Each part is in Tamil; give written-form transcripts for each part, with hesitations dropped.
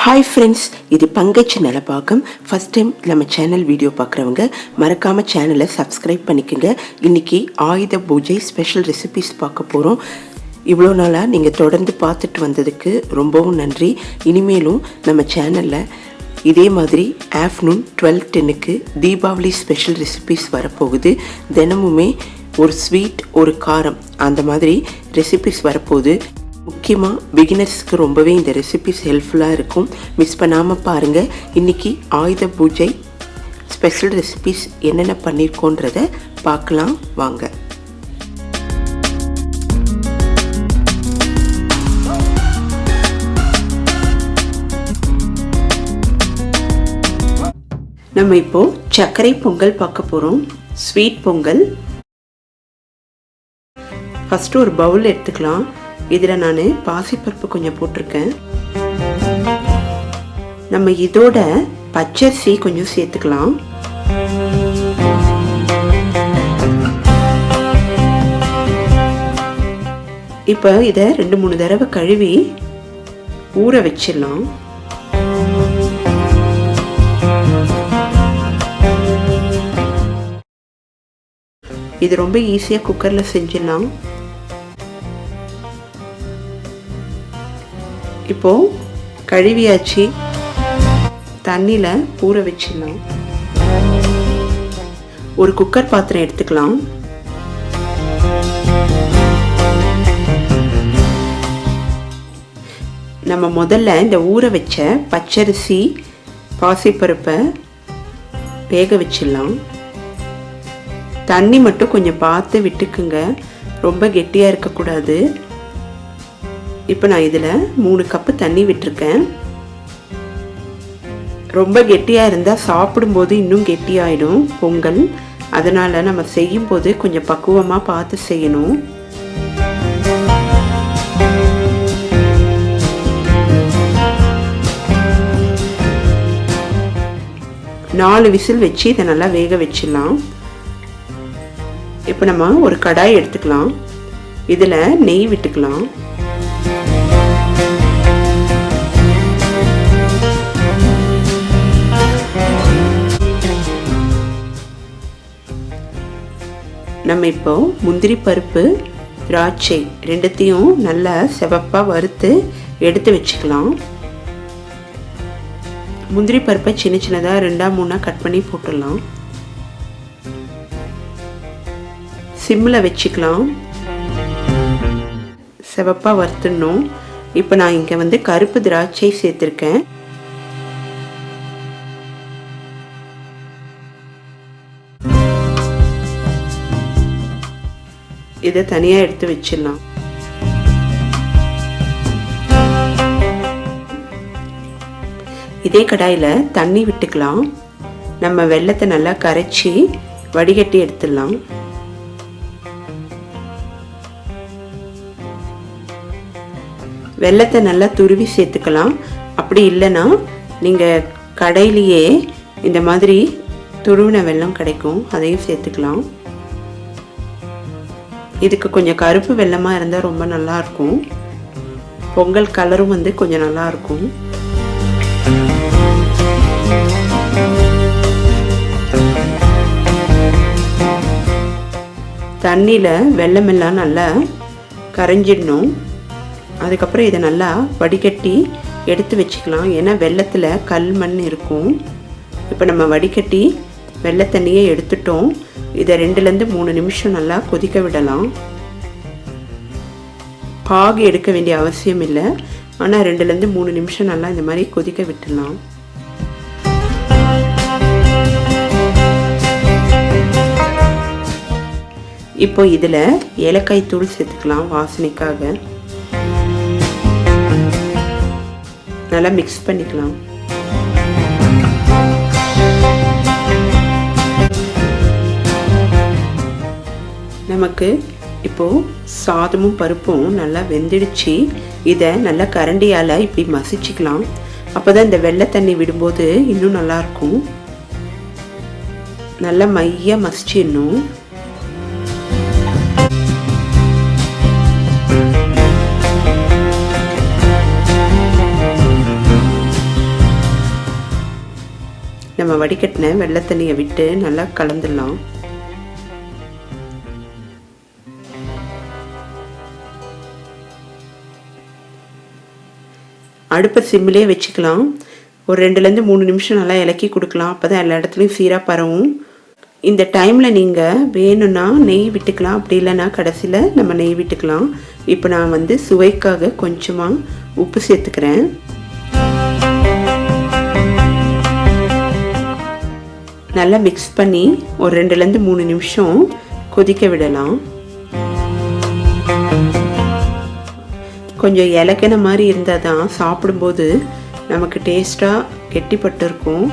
ஹாய் ஃப்ரெண்ட்ஸ், இது பங்கஜ் நலபாகம். ஃபஸ்ட் டைம் நம்ம சேனல் வீடியோ பார்க்குறவங்க மறக்காமல் சேனலை சப்ஸ்கிரைப் பண்ணிக்கோங்க. இன்றைக்கி ஆயுத பூஜை ஸ்பெஷல் ரெசிபிஸ் பார்க்க போகிறோம். இவ்வளோ நாளாக நீங்கள் தொடர்ந்து பார்த்துட்டு வந்ததுக்கு ரொம்பவும் நன்றி. இனிமேலும் நம்ம சேனலில் இதே மாதிரி ஆஃப்டர்நூன் 12:10 தீபாவளி ஸ்பெஷல் ரெசிபிஸ் வரப்போகுது. தினமுமே ஒரு ஸ்வீட் ஒரு காரம் அந்த மாதிரி ரெசிபிஸ் வரப்போகுது. முக்கியமாக பிகினர்ஸ்க்கு ரொம்பவே இந்த ரெசிபிஸ் ஹெல்ப்ஃபுல்லாக இருக்கும். மிஸ் பண்ணாமல் பாருங்கள். இன்றைக்கி ஆயுத பூஜை ஸ்பெஷல் ரெசிபிஸ் என்னென்ன பண்ணியிருக்கோன்றதை பார்க்கலாம் வாங்க. நம்ம இப்போது சர்க்கரை பொங்கல் பார்க்க போகிறோம். ஸ்வீட் பொங்கல். ஃபஸ்ட்டு ஒரு பவுல் எடுத்துக்கலாம். இதில் நான் பாசிப்பருப்பு கொஞ்சம் போட்டிருக்கேன். நம்ம இதோட பச்சரிசி கொஞ்சம் சேர்த்துக்கலாம். இப்போ இதை 2-3 தடவை கழுவி ஊற வச்சிடலாம். இது ரொம்ப ஈஸியாக குக்கரில் செஞ்சிடலாம். இப்போது கழுவியாச்சு, தண்ணியில் ஊற வச்சிடலாம். ஒரு குக்கர் பாத்திரம் எடுத்துக்கலாம். நம்ம முதல்ல இந்த ஊற வச்ச பச்சரிசி பாசிப்பருப்பை வேக வச்சிடலாம். தண்ணி மட்டும் கொஞ்சம் பார்த்து விட்டுக்குங்க, ரொம்ப கெட்டியாக இருக்கக்கூடாது. இப்போ நான் இதில் 3 கப்பு தண்ணி விட்டுருக்கேன். ரொம்ப கெட்டியாக இருந்தால் சாப்பிடும்போது இன்னும் கெட்டியாயிடும் பொங்கல். அதனால் நம்ம செய்யும்போது கொஞ்சம் பக்குவமாக பார்த்து செய்யணும். நாலு விசில் வச்சு இதை நல்லா வேக வச்சிடலாம். இப்போ நம்ம ஒரு கடாய் எடுத்துக்கலாம். இதில் நெய் விட்டுக்கலாம். நம்ம இப்போ முந்திரி பருப்பு திராட்சை ரெண்டுத்தையும் நல்லா செவப்பாக வறுத்து எடுத்து வச்சுக்கலாம். முந்திரி பருப்பை சின்ன சின்னதாக 2-3 கட் பண்ணி போட்டுடலாம். சிம்மில் வச்சுக்கலாம். செவப்பாக வறுத்துடணும். இப்போ நான் இங்கே கருப்பு திராட்சை சேர்த்துருக்கேன். இதை தனியாக எடுத்து வச்சிடலாம். இதே கடாயில் தண்ணி விட்டுக்கலாம். நம்ம வெல்லத்தை நல்லா கரைச்சி வடிகட்டி எடுத்துடலாம். வெல்லத்தை நல்லா துருவி சேர்த்துக்கலாம். அப்படி இல்லைன்னா நீங்கள் கடையிலேயே இந்த மாதிரி துருவின வெல்லம் கிடைக்கும், அதையும் சேர்த்துக்கலாம். இதுக்கு கொஞ்சம் கருப்பு வெல்லமாக இருந்தால் ரொம்ப நல்லாயிருக்கும். பொங்கல் கலரும் கொஞ்சம் நல்லாயிருக்கும். தண்ணியில் வெல்லமெல்லாம் நல்லா கரைஞ்சிடணும். அதுக்கப்புறம் இதை நல்லா வடிகட்டி எடுத்து வச்சுக்கலாம். ஏன்னா வெல்லத்தில் கல் மண் இருக்கும். இப்போ நம்ம வடிகட்டி வெள்ளை தண்ணியை எடுத்துட்டோம். இதை 2-3 நிமிஷம் நல்லா கொதிக்க விடலாம். பாகு எடுக்க வேண்டிய அவசியம் இல்லை, ஆனால் 2-3 நிமிஷம் நல்லா இந்த மாதிரி கொதிக்க விட்டுடலாம். இப்போ இதில் ஏலக்காய் தூள் சேர்த்துக்கலாம் வாசனைக்காக. நல்லா மிக்ஸ் பண்ணிக்கலாம். நமக்கு இப்போது சாதமும் பருப்பும் நல்லா வெந்துடுச்சு. இதை நல்லா கரண்டியால் இப்படி மசிச்சுக்கலாம். அப்போ தான் இந்த வெள்ளை தண்ணி விடும்போது இன்னும் நல்லாயிருக்கும். நல்லா மையாக மசிச்சிடணும். நம்ம வடிகட்டின வெள்ளை தண்ணியை விட்டு நல்லா கலந்துடலாம். அடுப்பை சிம்மிலே வச்சுக்கலாம். ஒரு 2லேருந்து 3 நிமிஷம் நல்லா இலக்கி கொடுக்கலாம். அப்போ தான் எல்லா இடத்துலையும் சீராக பரவும். இந்த டைமில் நீங்கள் வேணும்னா நெய் விட்டுக்கலாம், அப்படி இல்லைன்னா கடைசியில் நம்ம நெய் விட்டுக்கலாம். இப்போ நான் வந்து சுவைக்காக கொஞ்சமாக உப்பு சேர்த்துக்கிறேன். நல்லா மிக்ஸ் பண்ணி ஒரு 2லேருந்து 3 நிமிஷம் கொதிக்க விடலாம். கொஞ்சம் இலக்கின மாதிரி இருந்தால் தான் சாப்பிடும்போது நமக்கு டேஸ்ட்டாக கெட்டிப்பட்டு இருக்கும்.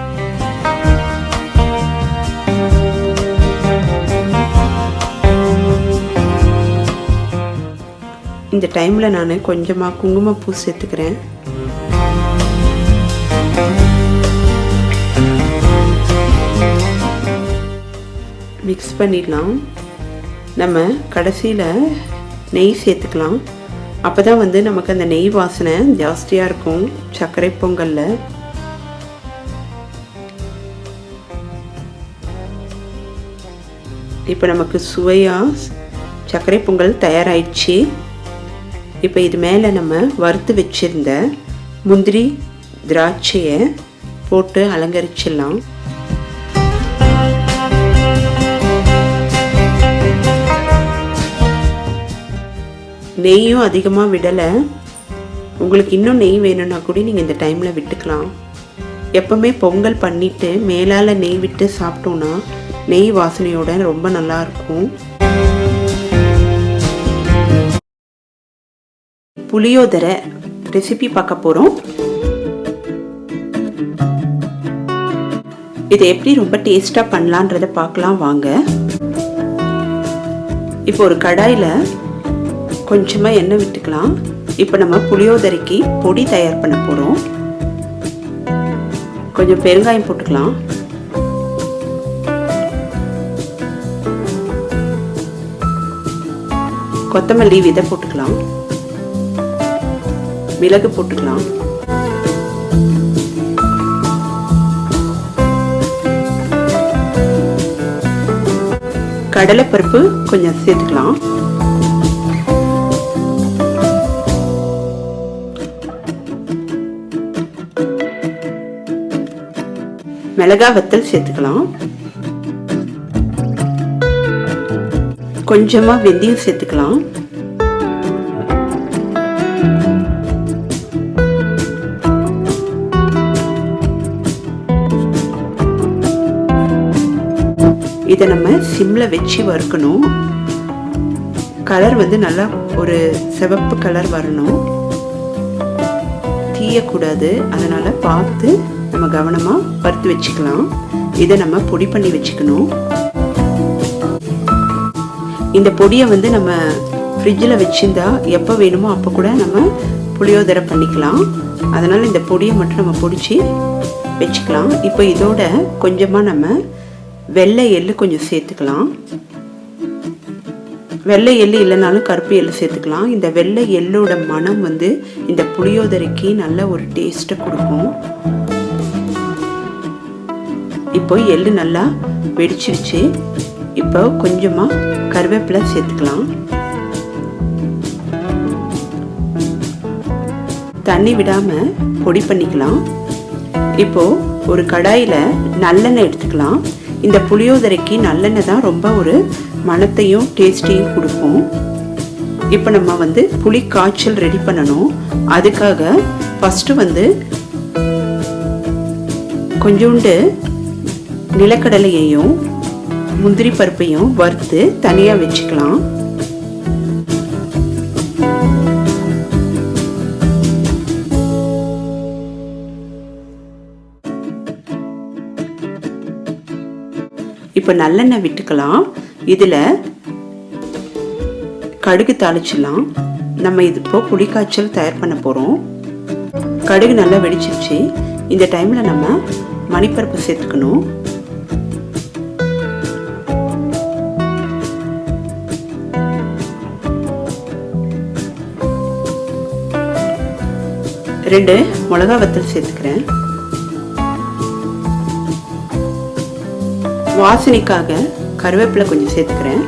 இந்த டைமில் நான் கொஞ்சமாக குங்குமப்பூ சேர்த்துக்கிறேன். மிக்ஸ் பண்ணிடலாம். நம்ம கடைசியில் நெய் சேர்த்துக்கலாம். அப்போ தான் வந்து நமக்கு அந்த நெய் வாசனை ஜாஸ்தியாக இருக்கும் சர்க்கரை பொங்கலில். இப்போ நமக்கு சுவையாக சர்க்கரை பொங்கல் தயாராகிடுச்சு. இப்போ இது மேலே நம்ம வறுத்து வச்சுருந்த முந்திரி திராட்சையை போட்டு அலங்கரிச்சிடலாம். நெய்யும் அதிகமாக விடலை. உங்களுக்கு இன்னும் நெய் வேணும்னா கூட நீங்கள் இந்த டைமில் விட்டுக்கலாம். எப்போவுமே பொங்கல் பண்ணிவிட்டு மேலால் நெய் விட்டு சாப்பிட்டோன்னா நெய் வாசனையோட ரொம்ப நல்லாயிருக்கும். புளியோதரை ரெசிபி பார்க்க போகிறோம். இதை எப்படி ரொம்ப டேஸ்ட்டாக பண்ணலான்றதை பார்க்கலாம் வாங்க. இப்போ ஒரு கடாயில் கொஞ்சமாக எண்ணெய் விட்டுக்கலாம். இப்போ நம்ம புளியோதரைக்கு பொடி தயார் பண்ண போகிறோம். கொஞ்சம் பெருங்காயம் போட்டுக்கலாம். கொத்தமல்லி விதை போட்டுக்கலாம். மிளகு போட்டுக்கலாம். கடலைப்பருப்பு கொஞ்சம் சேர்த்துக்கலாம். மிளகாய் வத்தல் சேர்த்துக்கலாம். கொஞ்சமா வெந்தயம் சேர்த்துக்கலாம். இதை நம்ம சிம்மில் வச்சு வறுக்கணும். கலர் வந்து நல்லா ஒரு சிவப்பு கலர் வரணும், தீயக்கூடாது. அதனால் பார்த்து நம்ம கவனமாக வறுத்து வச்சுக்கலாம். இதை நம்ம பொடி பண்ணி வச்சுக்கணும். இந்த பொடியை வந்து நம்ம ஃப்ரிட்ஜில் வச்சுருந்தா எப்போ வேணுமோ அப்போ கூட நம்ம புளியோதரை பண்ணிக்கலாம். அதனால் இந்த பொடியை மட்டும் நம்ம பொடிச்சு வச்சுக்கலாம். இப்போ இதோட கொஞ்சமாக நம்ம வெள்ளை எள்ளு கொஞ்சம் சேர்த்துக்கலாம். வெள்ளை எள்ளு இல்லைனாலும் கருப்பு எள்ளு சேர்த்துக்கலாம். இந்த வெள்ளை எள்ளோட மனம் வந்து இந்த புளியோதரைக்கு நல்ல ஒரு டேஸ்ட்டை கொடுக்கும். இப்போ எள்ளு நல்லா வெடிச்சிருச்சு. இப்போ கொஞ்சமாக கருவேப்பிலை சேர்த்துக்கலாம். தண்ணி விடாமல் பொடி பண்ணிக்கலாம். இப்போ ஒரு கடாயில் நல்லெண்ணெய் எடுத்துக்கலாம். இந்த புளியோதரைக்கு நல்லெண்ணெய் தான் ரொம்ப ஒரு மணத்தையும் டேஸ்ட்டையும் கொடுக்கும். இப்போ நம்ம வந்து புளி காய்ச்சல் ரெடி பண்ணணும். அதுக்காக ஃபஸ்ட்டு வந்து கொஞ்சோண்டு நிலக்கடலையையும் முந்திரி பருப்பையும் வறுத்து தனியாக வச்சுக்கலாம். இப்போ நல்லெண்ணெய் விட்டுக்கலாம். இதில் கடுகு தாளிச்சிடலாம். நம்ம இது இப்போ புளிக்காய்ச்சல் தயார் பண்ண போகிறோம். கடுகு நல்லா வெடிச்சிருச்சு. இந்த டைமில் நம்ம மணிப்பருப்பு சேர்த்துக்கணும். ரெண்டு மிளகா வத்தல் சேர்த்துக்கிறேன். வாசனைக்காக கருவேப்பிலை கொஞ்சம் சேர்த்துக்கிறேன்.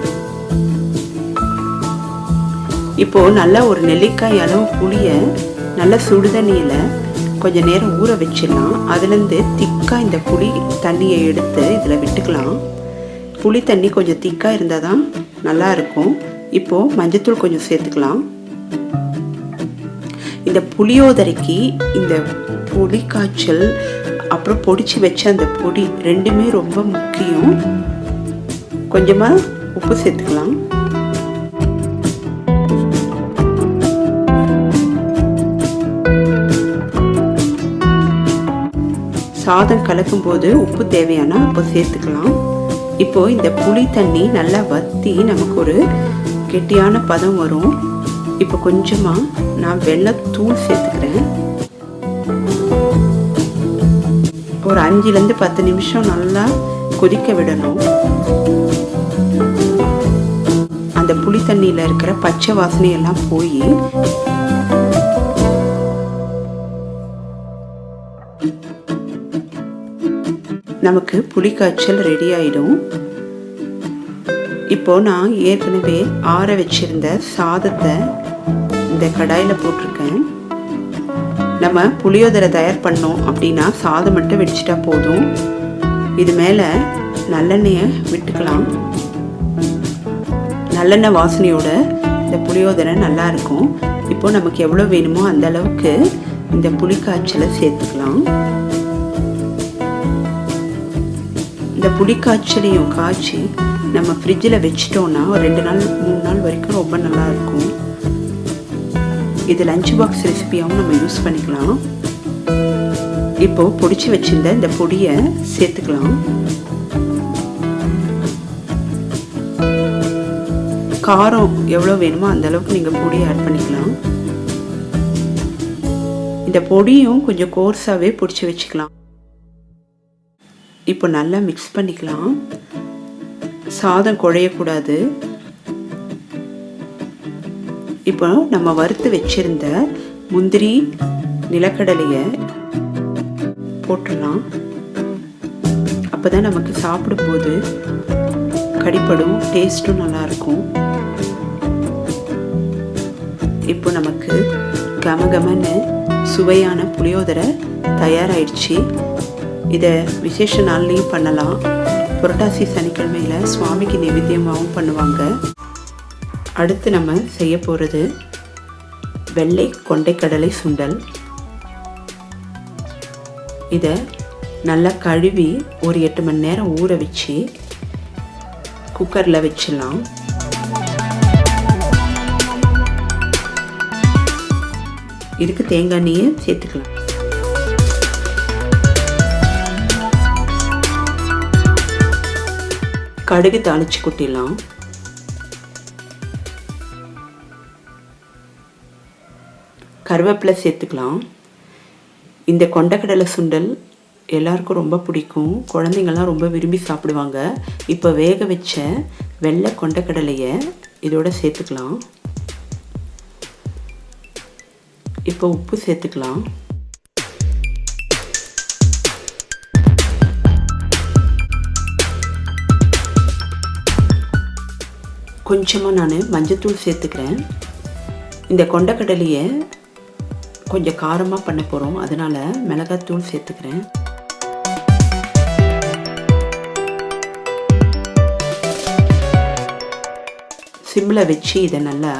இப்போது நல்லா ஒரு நெல்லிக்காய் அளவு புளியை நல்லா சுடுதண்ணியில் கொஞ்சம் நேரம் ஊற வச்சிடலாம். அதுலேருந்து திக்காக இந்த புளி தண்ணியை எடுத்து இதில் விட்டுக்கலாம். புளி தண்ணி கொஞ்சம் திக்காக இருந்தால் தான் நல்லாயிருக்கும். இப்போது மஞ்சத்தூள் கொஞ்சம் சேர்த்துக்கலாம். இந்த புளியோதரைக்கு இந்த புளி காய்ச்சல் அப்புறம் பொடிச்சு வச்ச அந்த பொடி ரெண்டுமே ரொம்ப முக்கியம். கொஞ்சமாக உப்பு சேர்த்துக்கலாம். சாதம் கலக்கும் போது உப்பு தேவையான அப்போ சேர்த்துக்கலாம். இப்போ இந்த புளி தண்ணி நல்லா வற்றி நமக்கு ஒரு கெட்டியான பதம் வரும். இப்போ கொஞ்சமாக நான் வெல்லத்தூள் சேர்த்துக்கிறேன். ஒரு 5லேருந்து 10 நிமிஷம் நல்லா கொதிக்க விடணும். அந்த புளி தண்ணியில் இருக்கிற பச்சை வாசனையெல்லாம் போய் நமக்கு புளிக்காய்ச்சல் ரெடி ஆகிடும். இப்போ நான் ஏற்கனவே ஆற வச்சிருந்த சாதத்தை இந்த கடாயில் போட்டிருக்கேன். நம்ம புளியோதரை தயார் பண்ணோம் அப்படின்னா சாதம் மட்டும் வெடிச்சிட்டா போதும். இது மேலே நல்லெண்ணெயை விட்டுக்கலாம். நல்லெண்ணெய் வாசனையோட இந்த புளியோதரை நல்லா இருக்கும். இப்போ நமக்கு எவ்வளோ வேணுமோ அந்த அளவுக்கு இந்த புளிக்காய்ச்சலை சேர்த்துக்கலாம். இந்த புளிக்காய்ச்சலையும் காய்ச்சி நம்ம ஃப்ரிட்ஜில் வச்சிட்டோன்னா ஒரு 2 நாள் 3 நாள் வரைக்கும் ரொம்ப நல்லா இருக்கும். இது லஞ்ச் பாக்ஸ் ரெசிபியாகவும் நம்ம யூஸ் பண்ணிக்கலாம். இப்போது பொடிச்சு வச்சிருந்த இந்த பொடியை சேர்த்துக்கலாம். காரம் எவ்வளோ வேணுமோ அந்த அளவுக்கு நீங்கள் பொடியை ஆட் பண்ணிக்கலாம். இந்த பொடியும் கொஞ்சம் கோர்ஸாகவே பொடிச்சு வச்சுக்கலாம். இப்போ நல்லா மிக்ஸ் பண்ணிக்கலாம். சாதம் குழையக்கூடாது. இப்போ நம்ம வறுத்து வச்சிருந்த முந்திரி நிலக்கடலையை போட்டுடலாம். அப்போ தான் நமக்கு சாப்பிடும்போது கடிப்படும், டேஸ்ட்டும் நல்லாயிருக்கும். இப்போ நமக்கு கமகமன்னு சுவையான புளியோதரை தயாராகிடுச்சு. இதை விசேஷ நாள்லேயும் பண்ணலாம். புரட்டாசி சனிக்கிழமையில் சுவாமிக்கு நைவேத்தியமாகவும் பண்ணுவாங்க. அடுத்து நம்ம செய்ய போகிறது வெள்ளை கொண்டைக்கடலை சுண்டல். இதை நல்லா கழுவி ஒரு 8 மணி நேரம் ஊற வச்சு குக்கரில் வச்சிடலாம். இதுக்கு தேங்காய் எண்ணெயை சேர்த்துக்கலாம். கடுகு தாளிச்சு கொட்டிடலாம். கருவேப்பிலை சேர்த்துக்கலாம். இந்த கொண்டைக்கடலை சுண்டல் எல்லாருக்கும் ரொம்ப பிடிக்கும். குழந்தைங்கள்லாம் ரொம்ப விரும்பி சாப்பிடுவாங்க. இப்போ வேக வச்ச வெள்ளை கொண்டைக்கடலையை இதோட சேர்த்துக்கலாம். இப்போ உப்பு சேர்த்துக்கலாம். கொஞ்சமாக நான் மஞ்சத்தூள் சேர்த்துக்கிறேன். இந்த கொண்டைக்கடலையை கொஞ்சம் காரமாக பண்ண போகிறோம், அதனால் மிளகாத்தூள் சேர்த்துக்கிறேன். சிம்மில் வச்சு இதை நல்லா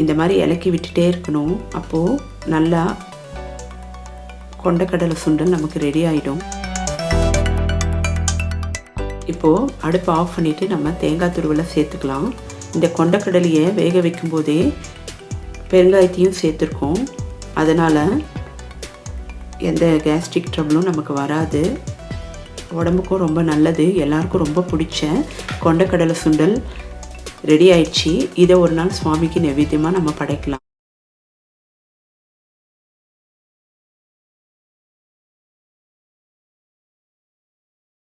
இந்த மாதிரி இலக்கி விட்டுட்டே இருக்கணும். அப்போது நல்லா கொண்டைக்கடலை சுண்டல் நமக்கு ரெடி ஆகிடும். இப்போது அடுப்பு ஆஃப் பண்ணிவிட்டு நம்ம தேங்காய் துருவலை சேர்த்துக்கலாம். இந்த கொண்டைக்கடலையை வேக வைக்கும்போதே பெருங்காயத்தையும் சேர்த்துருக்கோம். அதனால் எந்த கேஸ்ட்ரிக் ட்ரபிளும் நமக்கு வராது. உடம்புக்கும் ரொம்ப நல்லது. எல்லாருக்கும் ரொம்ப பிடிச்ச கொண்டைக்கடலை சுண்டல் ரெடி ஆயிடுச்சு. இதை ஒரு நாள் சுவாமிக்கு நைவேத்தியமாக நம்ம படைக்கலாம்.